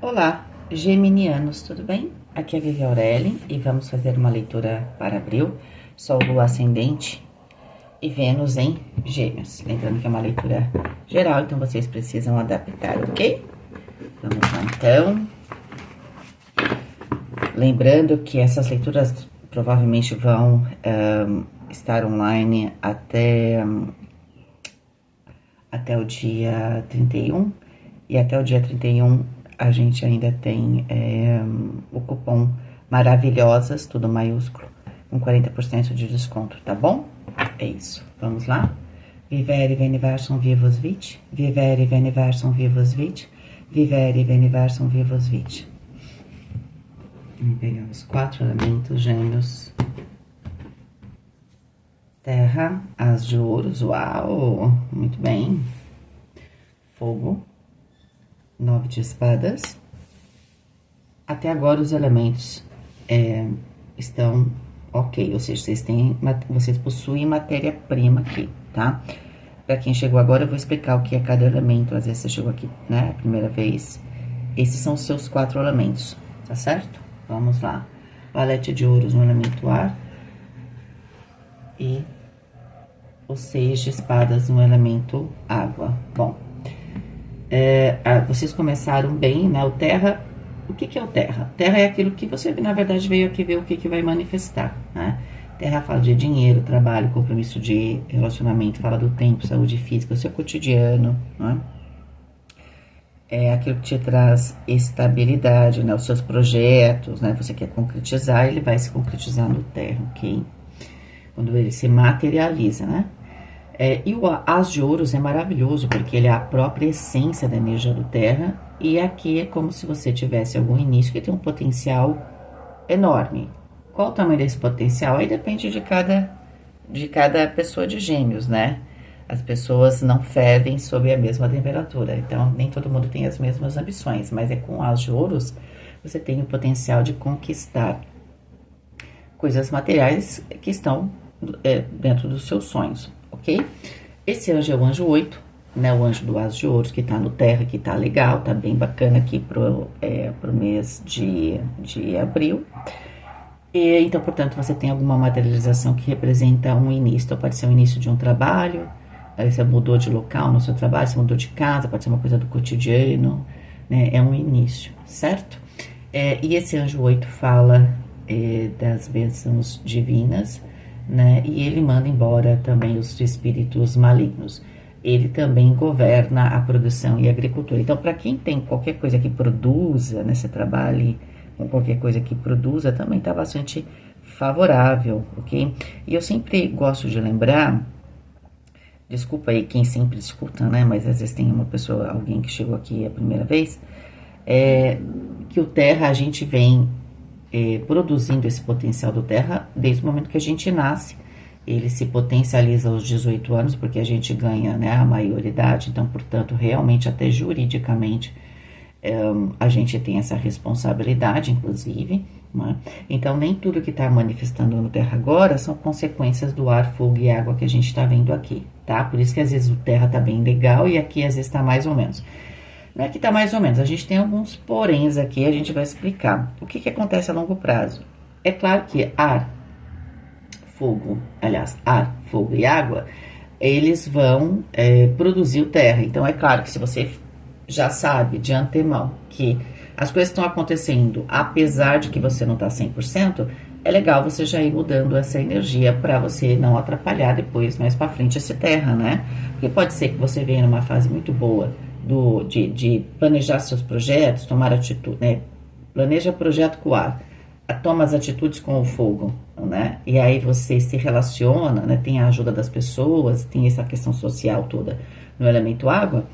Olá, geminianos, tudo bem? Aqui é a Vivi Aureli e vamos fazer uma leitura para abril, Sol, Lua, Ascendente e Vênus em Gêmeos. Lembrando que é uma leitura geral, então vocês precisam adaptar, ok? Vamos lá, então. Lembrando que essas leituras provavelmente vão estar online até o dia 31, e até o dia 31 a gente ainda tem o cupom Maravilhosas, tudo maiúsculo, com 40% de desconto, tá bom? É isso, vamos lá? Vivere Veniversum Vivos Vit, Vivere Veniversum Vivos Vit, Vivere Veniversum Vivos Vit. Vamos pegar os 4 elementos gêmeos. Terra, as de ouros, uau, muito bem. Fogo, 9 de espadas. Até agora os elementos estão ok, ou seja, vocês possuem matéria-prima aqui, tá? Pra quem chegou agora, eu vou explicar o que é cada elemento. Às vezes você chegou aqui, né, a primeira vez. Esses são os seus 4 elementos, tá certo? Vamos lá. Valete de ouros no elemento ar. E o 6 de espadas no elemento água. Bom, vocês começaram bem, né? O terra, o que é o terra? Terra é aquilo que você, na verdade, veio aqui ver o que vai manifestar, né? Terra fala de dinheiro, trabalho, compromisso de relacionamento, fala do tempo, saúde física, o seu cotidiano, né? É aquilo que te traz estabilidade, né? Os seus projetos, né? Você quer concretizar, ele vai se concretizar no terra, ok? Quando ele se materializa, né? E o As de Ouros é maravilhoso, porque ele é a própria essência da energia do terra, e aqui é como se você tivesse algum início que tem um potencial enorme. Qual o tamanho desse potencial? Aí depende de cada pessoa de gêmeos, né? As pessoas não fervem sob a mesma temperatura, então nem todo mundo tem as mesmas ambições, mas com As de Ouros você tem o potencial de conquistar coisas materiais que estão dentro dos seus sonhos, ok? Esse anjo é o anjo 8, né? O anjo do As de Ouros, que tá no terra, que tá legal, tá bem bacana aqui pro mês de abril. E, então, portanto, você tem alguma materialização que representa um início. Então, pode ser o início de um trabalho, aí você mudou de local no seu trabalho, você mudou de casa, pode ser uma coisa do cotidiano, né? É um início, certo? E esse anjo 8 fala das bênçãos divinas, né? E ele manda embora também os espíritos malignos. Ele também governa a produção e a agricultura. Então, para quem tem qualquer coisa que produza, né? Você trabalhe com qualquer coisa que produza, também está bastante favorável, ok? E eu sempre gosto de lembrar, desculpa aí quem sempre escuta, né? Mas às vezes tem uma pessoa, alguém que chegou aqui a primeira vez, que o terra, a gente vem produzindo esse potencial do terra desde o momento que a gente nasce. Ele se potencializa aos 18 anos, porque a gente ganha, né, a maioridade, então, portanto, realmente, até juridicamente, a gente tem essa responsabilidade, inclusive, né? Então, nem tudo que está manifestando no terra agora são consequências do ar, fogo e água que a gente está vendo aqui, tá? Por isso que às vezes o terra tá bem legal e aqui às vezes tá mais ou menos. Não é que tá mais ou menos, a gente tem alguns poréns aqui, a gente vai explicar. O que acontece a longo prazo? É claro que ar, fogo e água, eles vão produzir o terra. Então, é claro que se você já sabe de antemão que as coisas estão acontecendo, apesar de que você não tá 100%, é legal você já ir mudando essa energia para você não atrapalhar depois, mais para frente, esse terra, né? Porque pode ser que você venha numa fase muito boa de planejar seus projetos, tomar atitude, né? Planeja projeto com o ar, toma as atitudes com o fogo, né? E aí você se relaciona, né? Tem a ajuda das pessoas, tem essa questão social toda no elemento água.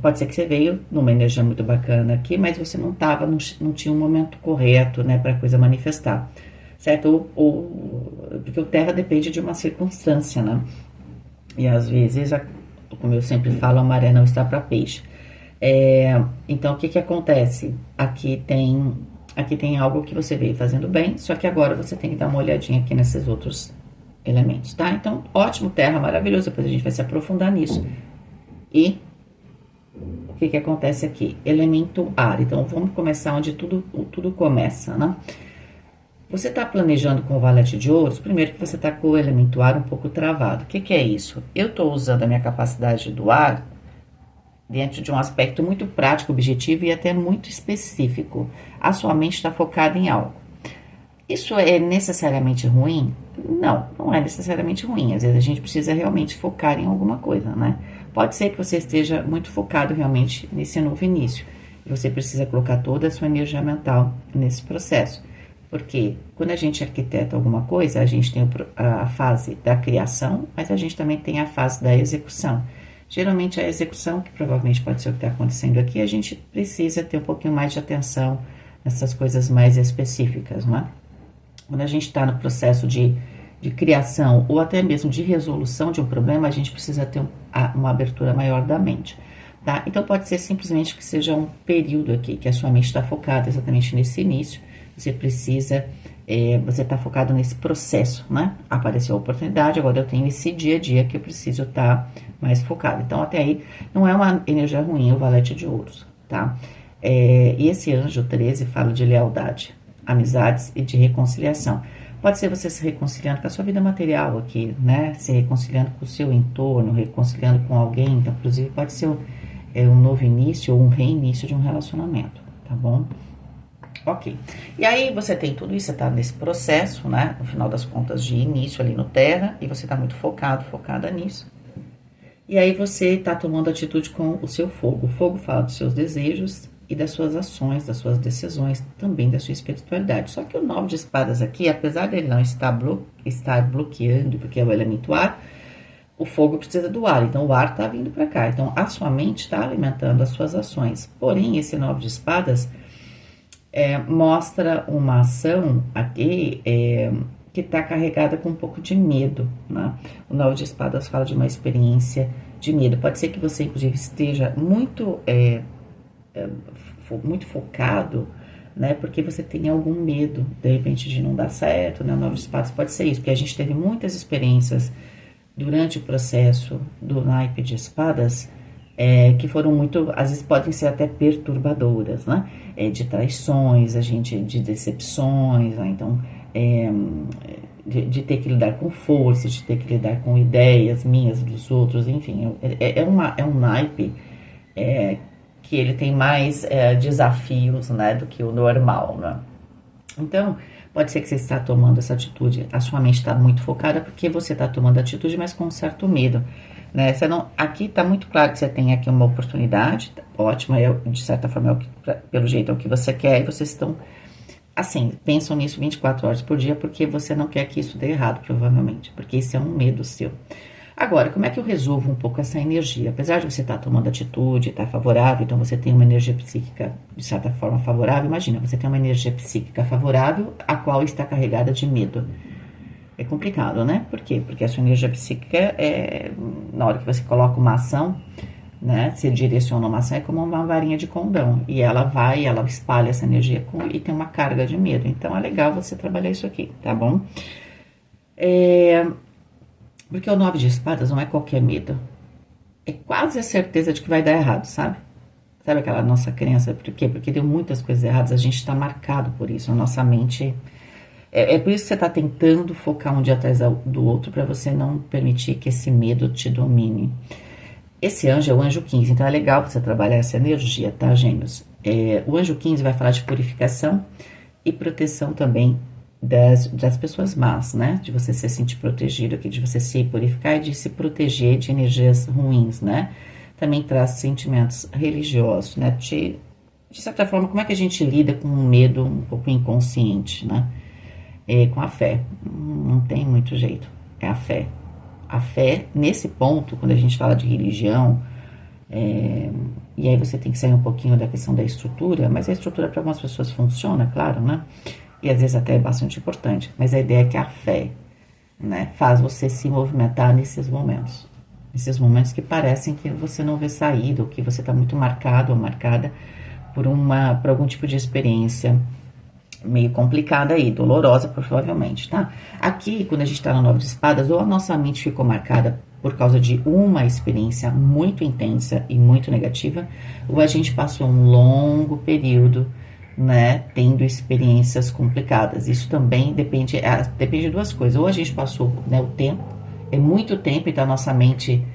Pode ser que você veio numa energia muito bacana aqui, mas você não tinha um momento correto, né, para a coisa manifestar, certo? Porque o terra depende de uma circunstância, né? E às vezes, como eu sempre falo, a maré não está para peixe. Então, o que acontece? Aqui tem algo que você veio fazendo bem, só que agora você tem que dar uma olhadinha aqui nesses outros elementos, tá? Então, ótimo, terra, maravilhoso, depois a gente vai se aprofundar nisso. E O que que acontece aqui? Elemento ar. Então, vamos começar onde tudo começa, né? Você está planejando com o valete de ouros, primeiro que você está com o elemento ar um pouco travado. O que que é isso? Eu estou usando a minha capacidade do ar dentro de um aspecto muito prático, objetivo e até muito específico. A sua mente está focada em algo. Isso é necessariamente ruim? Não, não é necessariamente ruim. Às vezes a gente precisa realmente focar em alguma coisa, né? Pode ser que você esteja muito focado realmente nesse novo início. Você precisa colocar toda a sua energia mental nesse processo. Porque quando a gente arquiteta alguma coisa, a gente tem a fase da criação, mas a gente também tem a fase da execução. Geralmente a execução, que provavelmente pode ser o que está acontecendo aqui, a gente precisa ter um pouquinho mais de atenção nessas coisas mais específicas, não é? Quando a gente está no processo de criação ou até mesmo de resolução de um problema, a gente precisa ter uma abertura maior da mente, tá? Então pode ser simplesmente que seja um período aqui, que a sua mente está focada exatamente nesse início, você precisa, você está focado nesse processo, né? Apareceu a oportunidade, agora eu tenho esse dia a dia que eu preciso estar mais focado. Então até aí não é uma energia ruim o valete de ouros, tá? E esse anjo 13 fala de lealdade, amizades e de reconciliação. Pode ser você se reconciliando com a sua vida material aqui, né? Se reconciliando com o seu entorno, reconciliando com alguém. Então, inclusive, pode ser um novo início ou um reinício de um relacionamento, tá bom? Ok. E aí você tem tudo isso, você tá nesse processo, né? No final das contas, de início ali no Terra, e você tá muito focada nisso. E aí você tá tomando atitude com o seu fogo. O fogo fala dos seus desejos e das suas ações, das suas decisões, também da sua espiritualidade. Só que o 9 de espadas aqui, apesar dele não estar bloqueando, porque é o elemento ar, o fogo precisa do ar, então o ar está vindo para cá. Então a sua mente está alimentando as suas ações. Porém, esse 9 de espadas mostra uma ação aqui que está carregada com um pouco de medo, né? O 9 de espadas fala de uma experiência de medo. Pode ser que você, inclusive, esteja muito focado, né? Porque você tem algum medo, de repente, de não dar certo, né? O 9 de espadas pode ser isso, porque a gente teve muitas experiências durante o processo do naipe de espadas que foram muito, às vezes podem ser até perturbadoras, né? De traições, de decepções, né? Então, de ter que lidar com força, de ter que lidar com ideias minhas, dos outros, enfim, é um naipe que ele tem mais desafios, né, do que o normal, né? Então, pode ser que você está tomando essa atitude, a sua mente está muito focada porque você está tomando atitude, mas com um certo medo, né? Você não, aqui está muito claro que você tem aqui uma oportunidade, ótima, de certa forma, pelo jeito é o que você quer, e vocês estão, assim, pensam nisso 24 horas por dia, porque você não quer que isso dê errado, provavelmente, porque isso é um medo seu. Agora, como é que eu resolvo um pouco essa energia? Apesar de você estar tomando atitude, estar favorável, então você tem uma energia psíquica, de certa forma, favorável. Imagina, você tem uma energia psíquica favorável, a qual está carregada de medo. É complicado, né? Por quê? Porque a sua energia psíquica, na hora que você coloca uma ação, né? Você direciona uma ação, é como uma varinha de condão. E ela espalha essa energia e tem uma carga de medo. Então, é legal você trabalhar isso aqui, tá bom? Porque o 9 de espadas não é qualquer medo. É quase a certeza de que vai dar errado, sabe? Sabe aquela nossa crença? Por quê? Porque deu muitas coisas erradas, a gente está marcado por isso. A nossa mente... É por isso que você está tentando focar um dia atrás do outro, para você não permitir que esse medo te domine. Esse anjo é o anjo 15, então é legal você trabalhar essa energia, tá, gêmeos? O anjo 15 vai falar de purificação e proteção também das pessoas más, né? De você se sentir protegido aqui, de você se purificar e de se proteger de energias ruins, né? Também traz sentimentos religiosos, né? De certa forma, como é que a gente lida com um medo um pouco inconsciente, né? Com a fé. Não tem muito jeito. É a fé. A fé, nesse ponto, quando a gente fala de religião, e aí você tem que sair um pouquinho da questão da estrutura, mas a estrutura para algumas pessoas funciona, claro, né? E às vezes até é bastante importante, mas a ideia é que a fé, né, faz você se movimentar nesses momentos que parecem que você não vê saída, ou que você está muito marcado ou marcada por algum tipo de experiência meio complicada aí, dolorosa provavelmente, tá? Aqui, quando a gente tá no 9 de espadas, ou a nossa mente ficou marcada por causa de uma experiência muito intensa e muito negativa, ou a gente passou um longo período, né, tendo experiências complicadas. Isso também depende de duas coisas. Ou a gente passou, né, o tempo, é muito tempo, então a nossa mente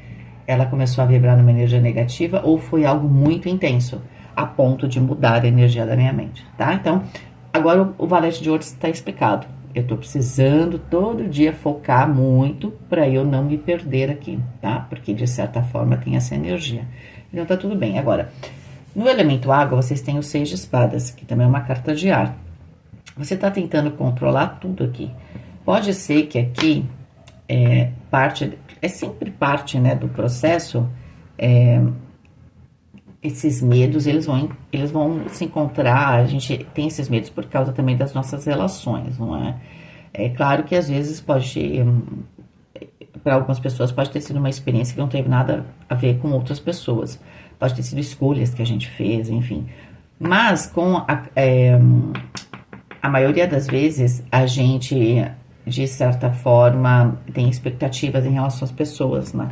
ela começou a vibrar numa energia negativa, ou foi algo muito intenso, a ponto de mudar a energia da minha mente, tá? Então, agora o valete de ouros está explicado. Eu tô precisando todo dia focar muito para eu não me perder aqui, tá? Porque de certa forma tem essa energia. Então tá tudo bem. Agora, no elemento água, vocês têm o 6 de espadas, que também é uma carta de ar. Você tá tentando controlar tudo aqui. Pode ser que aqui é sempre parte, né, do processo, esses medos, eles vão se encontrar, a gente tem esses medos por causa também das nossas relações, não é? É claro que às vezes para algumas pessoas pode ter sido uma experiência que não teve nada a ver com outras pessoas, pode ter sido escolhas que a gente fez, enfim. Mas com a maioria das vezes a gente, de certa forma, tem expectativas em relação às pessoas, né?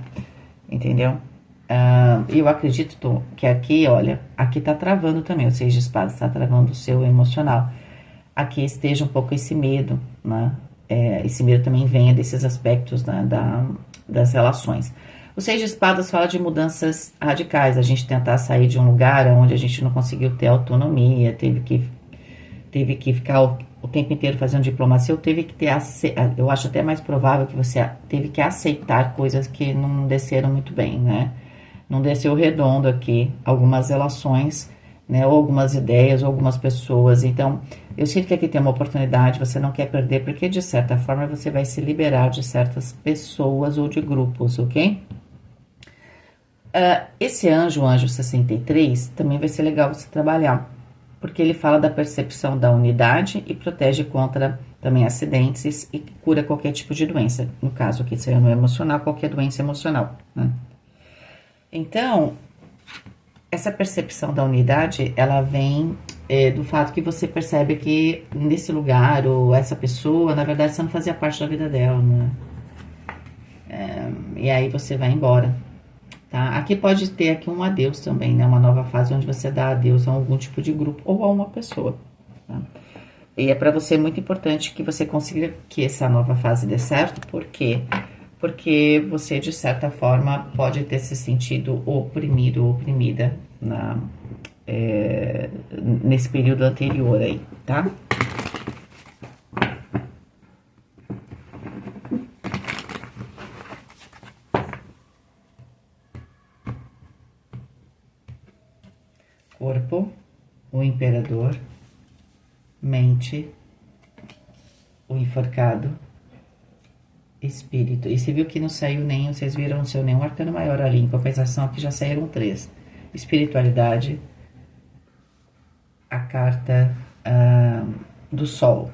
Entendeu? Eu acredito que aqui, olha, aqui tá travando também, o 6 de espadas, tá travando o seu emocional. Aqui esteja um pouco esse medo, né? Esse medo também vem desses aspectos, né, das relações. O 6 de espadas fala de mudanças radicais, a gente tentar sair de um lugar onde a gente não conseguiu ter autonomia, teve que ficar o tempo inteiro fazendo diplomacia, eu acho até mais provável que você teve que aceitar coisas que não desceram muito bem, né? Não desceu redondo aqui, algumas relações, né, ou algumas ideias, ou algumas pessoas. Então, eu sinto que aqui tem uma oportunidade, você não quer perder, porque de certa forma você vai se liberar de certas pessoas ou de grupos, ok? Esse anjo, o anjo 63, também vai ser legal você trabalhar, porque ele fala da percepção da unidade e protege contra também acidentes e cura qualquer tipo de doença. No caso aqui seria no emocional, qualquer doença emocional, né? Então, essa percepção da unidade, ela vem do fato que você percebe que nesse lugar, ou essa pessoa, na verdade, você não fazia parte da vida dela, né? E aí você vai embora, tá? Aqui pode ter aqui um adeus também, né? Uma nova fase onde você dá adeus a algum tipo de grupo ou a uma pessoa, tá? E é para você muito importante que você consiga que essa nova fase dê certo, porque você, de certa forma, pode ter se sentido oprimido ou oprimida nesse período anterior aí, tá? Corpo, o imperador, mente, o enforcado, espírito. E você viu que não saiu nem, vocês viram, não saiu nenhum arcano maior ali. Em compensação, aqui já saíram 3. Espiritualidade, a carta do sol.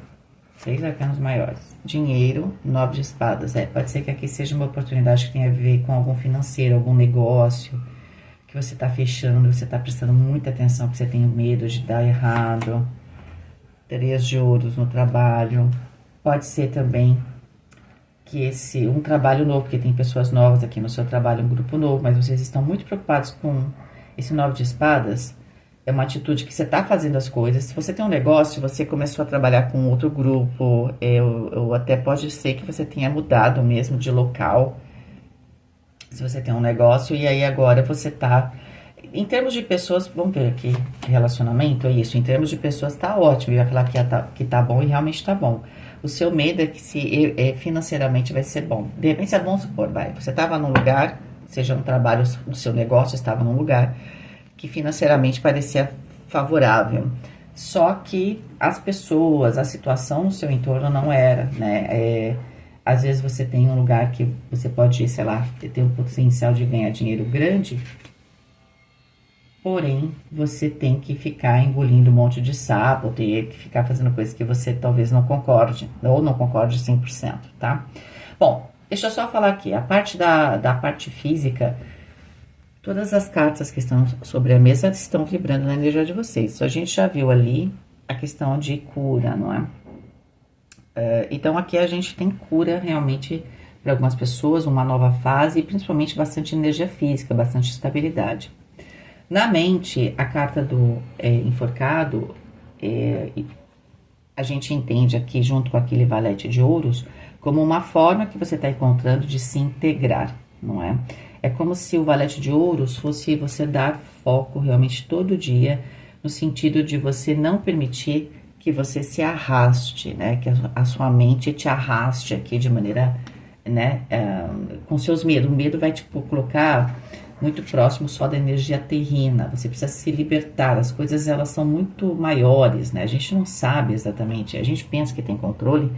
6 arcanos maiores. Dinheiro, 9 de espadas. Pode ser que aqui seja uma oportunidade que tenha a ver com algum financeiro, algum negócio que você tá fechando, você tá prestando muita atenção, porque você tem medo de dar errado. 3 de ouros no trabalho. Pode ser também que um trabalho novo, porque tem pessoas novas aqui no seu trabalho, um grupo novo, mas vocês estão muito preocupados com esse 9 de espadas. É uma atitude que você está fazendo as coisas. Se você tem um negócio, você começou a trabalhar com outro grupo, ou até pode ser que você tenha mudado mesmo de local, se você tem um negócio, e aí agora você está... Em termos de pessoas, vamos ver aqui, relacionamento, é isso, em termos de pessoas tá ótimo, vai falar que tá bom e realmente tá bom. O seu medo é que financeiramente vai ser bom. De repente, vamos supor, você estava num lugar, seja no trabalho, no seu negócio, estava num lugar que financeiramente parecia favorável. Só que as pessoas, a situação no seu entorno não era, né? Às vezes você tem um lugar que você pode, sei lá, ter um potencial de ganhar dinheiro grande, porém, você tem que ficar engolindo um monte de sapo, ter que ficar fazendo coisas que você talvez não concorde, ou não concorde 100%, tá? Bom, deixa eu só falar aqui, a parte da parte física, todas as cartas que estão sobre a mesa estão vibrando na energia de vocês. Só a gente já viu ali a questão de cura, não é? Então, aqui a gente tem cura realmente para algumas pessoas, uma nova fase e principalmente bastante energia física, bastante estabilidade. Na mente, a carta do enforcado, a gente entende aqui, junto com aquele valete de ouros, como uma forma que você está encontrando de se integrar, não é? É como se o valete de ouros fosse você dar foco realmente todo dia, no sentido de você não permitir que você se arraste, né? Que a sua mente te arraste aqui de maneira, né? Com seus medos. O medo vai te colocar muito próximo só da energia terrena. Você precisa se libertar. As coisas, elas são muito maiores, né? A gente não sabe exatamente. A gente pensa que tem controle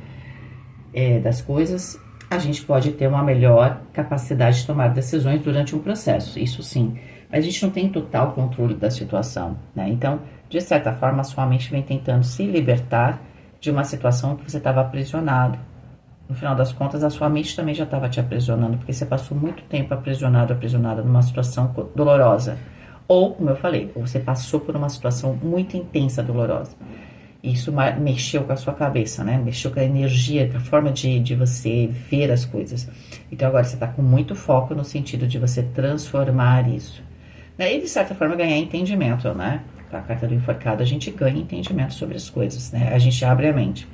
das coisas. A gente pode ter uma melhor capacidade de tomar decisões durante um processo, isso sim. Mas a gente não tem total controle da situação, né? Então, de certa forma, a sua mente vem tentando se libertar de uma situação que você estava aprisionado. No final das contas, a sua mente também já estava te aprisionando, porque você passou muito tempo aprisionada numa situação dolorosa. Ou, como eu falei, você passou por uma situação muito intensa, dolorosa. Isso mexeu com a sua cabeça, né? Mexeu com a energia, com a forma de você ver as coisas. Então agora você está com muito foco no sentido de você transformar isso. E de certa forma ganhar entendimento, né? Com a carta do enforcado a gente ganha entendimento sobre as coisas, né? A gente abre a mente.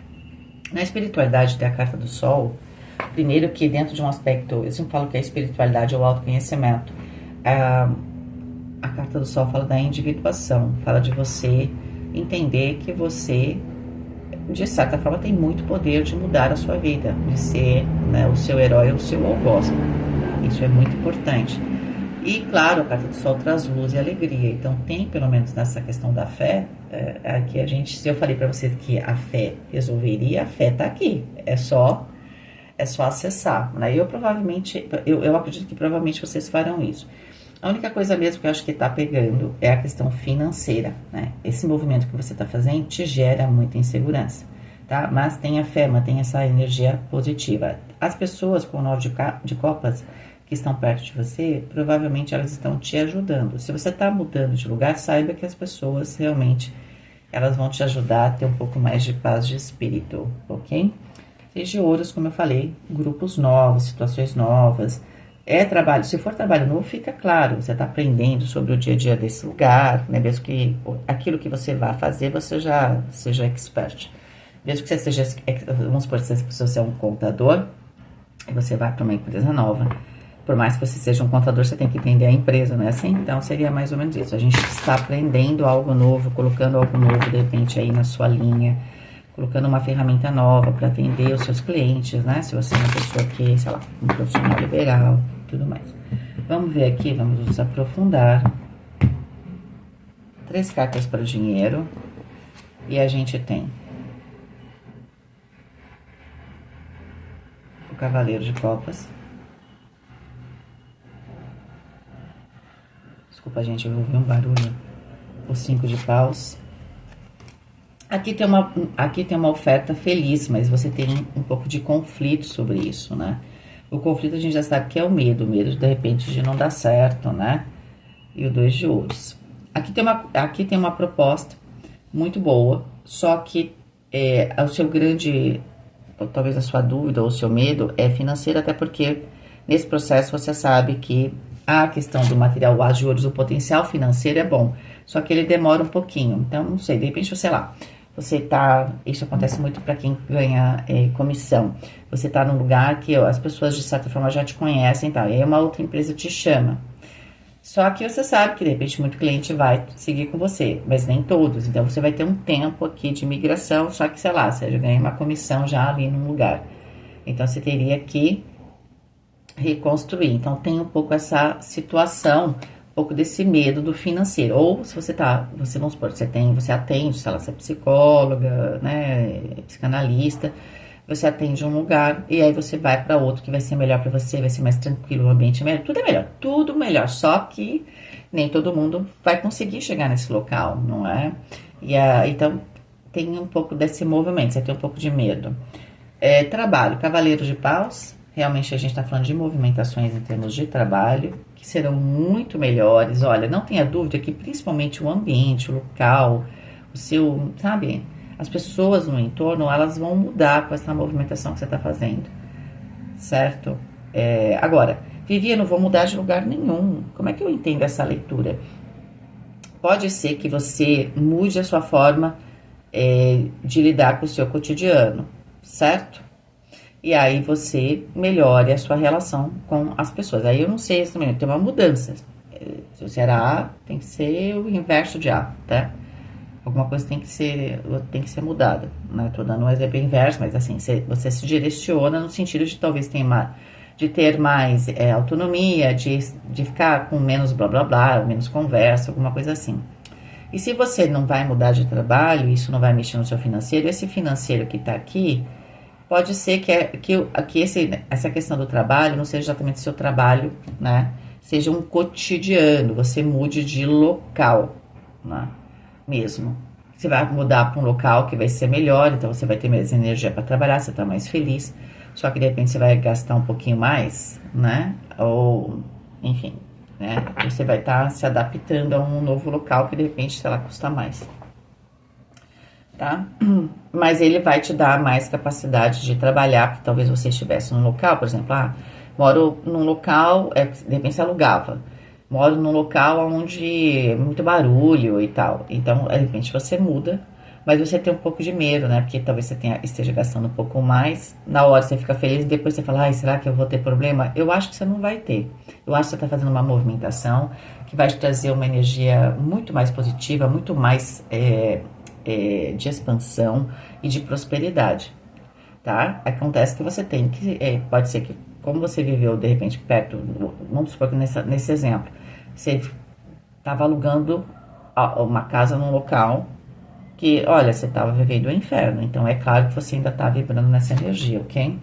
Na espiritualidade tem a carta do sol. Primeiro que dentro de um aspecto, eu sempre falo que a espiritualidade é o autoconhecimento. A carta do sol fala da individuação, fala de você entender que você, de certa forma, tem muito poder de mudar a sua vida, de ser, né, o seu herói, o seu algoz. Isso é muito importante. E, claro, a carta do sol traz luz e alegria. Então, tem, pelo menos nessa questão da fé, aqui a gente, se eu falei para vocês que a fé resolveria, a fé tá aqui. É só acessar. Né? Eu acredito que provavelmente vocês farão isso. A única coisa mesmo que eu acho que tá pegando é a questão financeira, né? Esse movimento que você tá fazendo te gera muita insegurança, tá? Mas tenha fé, mantenha essa energia positiva. As pessoas com o 9 de copas que estão perto de você, provavelmente elas estão te ajudando. Se você tá mudando de lugar, saiba que as pessoas realmente, elas vão te ajudar a ter um pouco mais de paz de espírito, ok? Seis de ouros, como eu falei, grupos novos, situações novas. Trabalho, se for trabalho novo, fica claro, você está aprendendo sobre o dia a dia desse lugar, né? Mesmo que aquilo que você vá fazer, você já seja expert. Mesmo que você seja, vamos supor, se você é um contador, e você vai para uma empresa nova, por mais que você seja um contador, você tem que entender a empresa, não é assim? Então, seria mais ou menos isso. A gente está aprendendo algo novo, colocando algo novo, de repente, aí na sua linha, colocando uma ferramenta nova para atender os seus clientes, né? Se você é uma pessoa que, sei lá, um profissional liberal, tudo mais. Vamos ver aqui, vamos nos aprofundar. 3 cartas para o dinheiro. E a gente tem o Cavaleiro de Copas. Desculpa, gente, eu ouvi um barulho. O 5 de Paus. Aqui tem uma oferta feliz, mas você tem um pouco de conflito sobre isso, né? O conflito a gente já sabe que é o medo de repente de não dar certo, né? E o 2 de ouros. Aqui tem uma proposta muito boa, só que o seu grande, talvez a sua dúvida ou o seu medo é financeiro, até porque nesse processo você sabe que a questão do material, o as de ouros, o potencial financeiro é bom, só que ele demora um pouquinho. Então, não sei, de repente, sei lá, isso acontece muito para quem ganha comissão. Você tá num lugar que as pessoas de certa forma já te conhecem, tá? E aí uma outra empresa te chama. Só que você sabe que de repente muito cliente vai seguir com você, mas nem todos. Então você vai ter um tempo aqui de migração, só que sei lá, você já ganha uma comissão já ali num lugar. Então você teria que reconstruir. Então tem um pouco essa situação, um pouco desse medo do financeiro. Ou se você vamos supor, você atende, sei lá, você é psicóloga, né, psicanalista, você atende um lugar e aí você vai para outro que vai ser melhor para você, vai ser mais tranquilo, o ambiente é melhor, tudo melhor, só que nem todo mundo vai conseguir chegar nesse local, não é? Então tem um pouco desse movimento, você tem um pouco de medo. Trabalho, Cavaleiro de Paus, realmente a gente está falando de movimentações em termos de trabalho, que serão muito melhores. Olha, não tenha dúvida que principalmente o ambiente, o local, o seu, sabe, as pessoas no entorno, elas vão mudar com essa movimentação que você está fazendo. certo? Agora, Vivi, eu não vou mudar de lugar nenhum. Como é que eu entendo essa leitura? Pode ser que você mude a sua forma de lidar com o seu cotidiano, certo? E aí você melhore a sua relação com as pessoas. Aí eu não sei exatamente, tem uma mudança. Se será A, tem que ser o inverso de A, tá? Alguma coisa tem que ser mudada, né? Tô dando um exemplo inverso, mas assim, você se direciona no sentido de talvez de ter mais autonomia, de ficar com menos blá blá blá, menos conversa, alguma coisa assim. E se você não vai mudar de trabalho, isso não vai mexer no seu financeiro, esse financeiro que tá aqui, pode ser essa questão do trabalho não seja exatamente seu trabalho, né? Seja um cotidiano, você mude de local, né? Mesmo. Você vai mudar para um local que vai ser melhor, então você vai ter mais energia para trabalhar, você tá mais feliz. Só que de repente você vai gastar um pouquinho mais, né? Ou, enfim, né? Você vai estar se adaptando a um novo local que de repente, sei lá, custa mais. Tá? Mas ele vai te dar mais capacidade de trabalhar, porque talvez você estivesse num local, por exemplo, moro num local, de repente você alugava, moro num local onde é muito barulho e tal, então de repente você muda, mas você tem um pouco de medo, né, porque talvez você esteja gastando um pouco mais, na hora você fica feliz e depois você fala, será que eu vou ter problema? Eu acho que você não vai ter, eu acho que você está fazendo uma movimentação que vai te trazer uma energia muito mais positiva, muito mais de expansão e de prosperidade, tá? Acontece que você tem que, pode ser que, como você viveu de repente perto, vamos supor que nesse exemplo, você estava alugando uma casa num local que, olha, você estava vivendo o inferno, então é claro que você ainda está vibrando nessa energia, ok?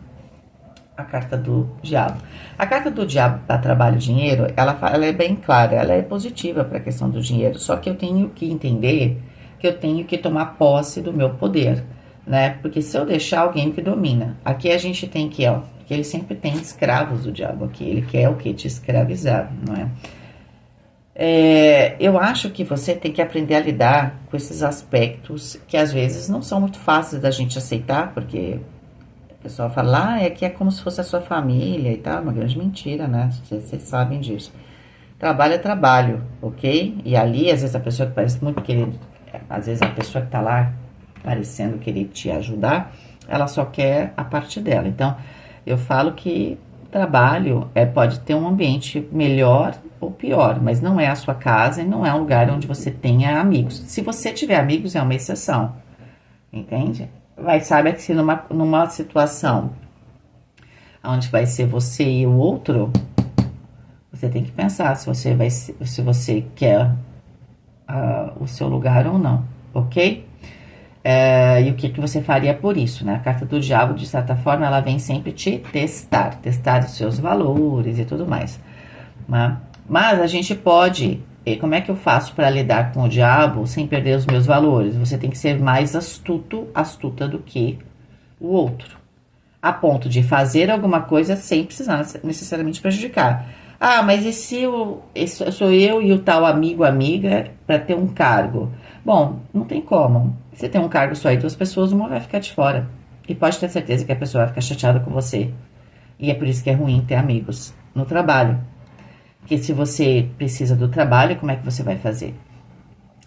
A carta do diabo. A carta do diabo para trabalho e dinheiro, ela é bem clara, ela é positiva para a questão do dinheiro, só que eu tenho que entender que eu tenho que tomar posse do meu poder, né? Porque se eu deixar, alguém que domina. Aqui a gente tem que, que ele sempre tem escravos, o diabo aqui. Ele quer o que? Te escravizar, não é? Eu acho que você tem que aprender a lidar com esses aspectos que às vezes não são muito fáceis da gente aceitar, porque o pessoal fala, é que é como se fosse a sua família e tal, uma grande mentira, né? Vocês sabem disso. Trabalho é trabalho, ok? E ali, às vezes, a pessoa que parece muito querendo, às vezes a pessoa que tá lá parecendo querer te ajudar, ela só quer a parte dela. Então, eu falo que trabalho pode ter um ambiente melhor ou pior, mas não é a sua casa e não é um lugar onde você tenha amigos. Se você tiver amigos, é uma exceção, entende? Sabe que se numa situação onde vai ser você e o outro, você tem que pensar se você quer o seu lugar ou não, ok? E o que você faria por isso, né? A carta do diabo, de certa forma, ela vem sempre te testar os seus valores e tudo mais, né? Mas a gente pode, como é que eu faço para lidar com o diabo sem perder os meus valores? Você tem que ser mais astuta do que o outro, a ponto de fazer alguma coisa sem precisar necessariamente prejudicar. Mas e se sou eu e o tal amigo, amiga, para ter um cargo? Bom, não tem como. Você tem um cargo só e duas pessoas, uma vai ficar de fora. E pode ter certeza que a pessoa vai ficar chateada com você. E é por isso que é ruim ter amigos no trabalho. Porque se você precisa do trabalho, como é que você vai fazer?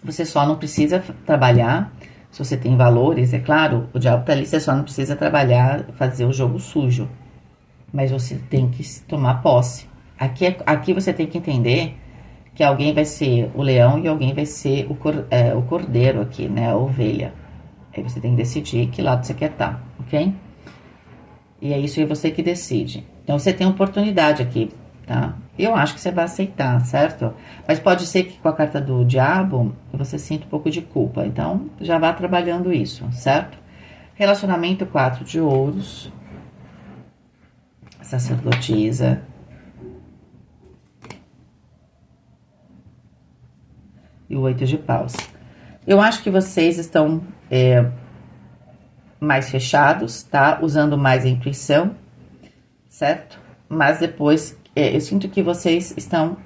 Você só não precisa trabalhar, se você tem valores, é claro, o diabo tá ali, você só não precisa trabalhar, fazer o jogo sujo. Mas você tem que tomar posse. Aqui você tem que entender que alguém vai ser o leão e alguém vai ser o cordeiro aqui, né? A ovelha. Aí você tem que decidir que lado você quer estar, ok? E é isso aí você que decide. Então você tem oportunidade aqui, tá? Eu acho que você vai aceitar, certo? Mas pode ser que com a carta do diabo você sinta um pouco de culpa. Então já vá trabalhando isso, certo? Relacionamento 4 de ouros. Sacerdotisa. E o 8 de paus. Eu acho que vocês estão mais fechados, tá? Usando mais a intuição, certo? Mas depois, eu sinto que vocês estão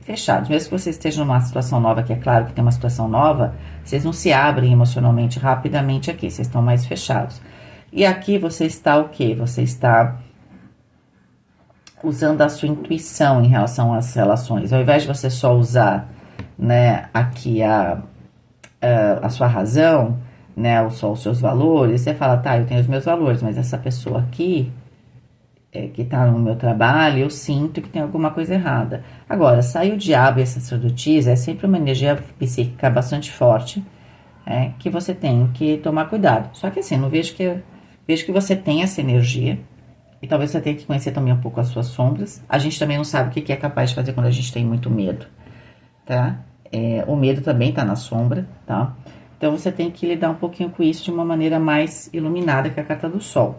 fechados. Mesmo que vocês estejam numa situação nova, que é claro que tem uma situação nova, vocês não se abrem emocionalmente rapidamente aqui, vocês estão mais fechados. E aqui você está o quê? Você está usando a sua intuição em relação às relações. Ao invés de você só usar, né, aqui a sua razão, né, ou só os seus valores, você fala, tá, eu tenho os meus valores, mas essa pessoa aqui, que tá no meu trabalho, eu sinto que tem alguma coisa errada. Agora, sai o diabo e a sacerdotisa, é sempre uma energia psíquica bastante forte, que você tem que tomar cuidado. Só que assim, não vejo que você tem essa energia, e talvez você tenha que conhecer também um pouco as suas sombras. A gente também não sabe o que é capaz de fazer quando a gente tem muito medo, tá? O medo também tá na sombra, tá? Então você tem que lidar um pouquinho com isso de uma maneira mais iluminada, que é a carta do sol.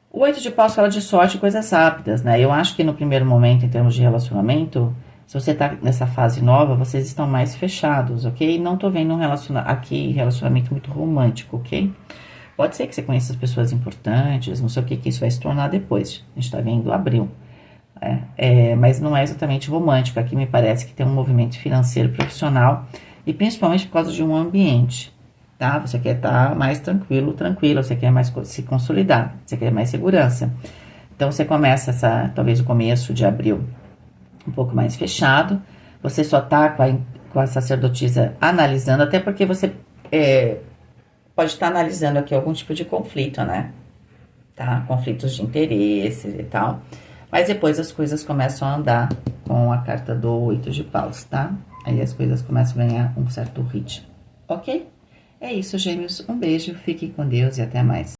O 8 de paus fala de sorte e coisas rápidas, né? Eu acho que no primeiro momento, em termos de relacionamento, se você tá nessa fase nova, vocês estão mais fechados, ok? Não tô vendo relacionamento muito romântico, ok? Pode ser que você conheça as pessoas importantes, não sei o que isso vai se tornar depois. A gente tá vendo abril. Mas não é exatamente romântico. Aqui me parece que tem um movimento financeiro profissional e principalmente por causa de um ambiente, tá? Você quer estar mais tranquila, você quer mais se consolidar, você quer mais segurança. Então você começa talvez o começo de abril um pouco mais fechado, você só tá com a sacerdotisa analisando, até porque você pode estar analisando aqui algum tipo de conflito, né? Tá? Conflitos de interesses e tal. Mas depois as coisas começam a andar com a carta do 8 de paus, tá? Aí as coisas começam a ganhar um certo ritmo, ok? É isso, gêmeos. Um beijo, fiquem com Deus e até mais.